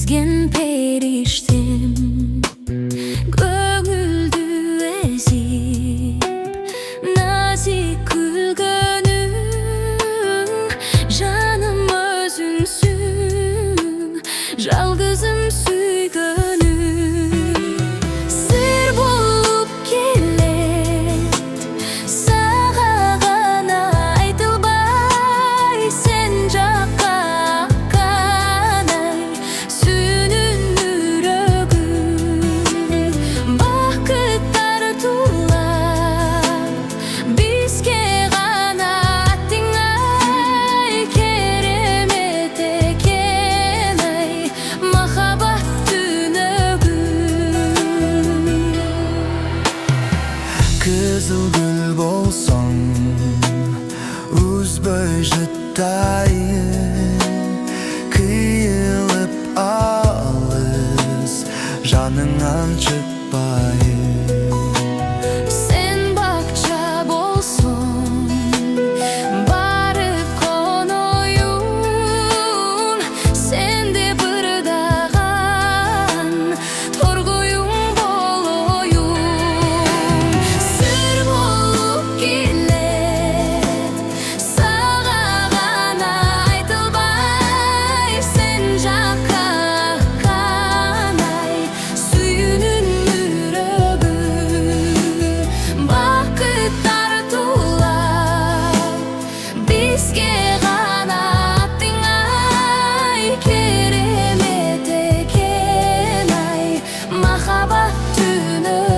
Ezgen periştem Göңүлдү ezip Nazik күлгөнүң Жаным өзүңсүң Жалгызым сүйгөнүм Сыр болуп келет Сага гана айтылбай Сен жакка аккандай Сүйүүнүн үрөгүм Бакыттар тулап Бизге гана аттың ай Керемет экен ай Махаббат түнөгүм Kızıl gül bolsоң Үзбөй жыттайын Кыйылып алыс Жаныңан чыкпайын Sen бакча болсоң Барып коноюн Сенде бырдаган Торгоюң болоюн Сыр болуп келет Сага гана айтылбай Сен жакка аккандай Сүйүүнүн үрөгүм Бакыттар тулап Бизге гана аттың ай Керемет экен ай Махаббат түнөгүм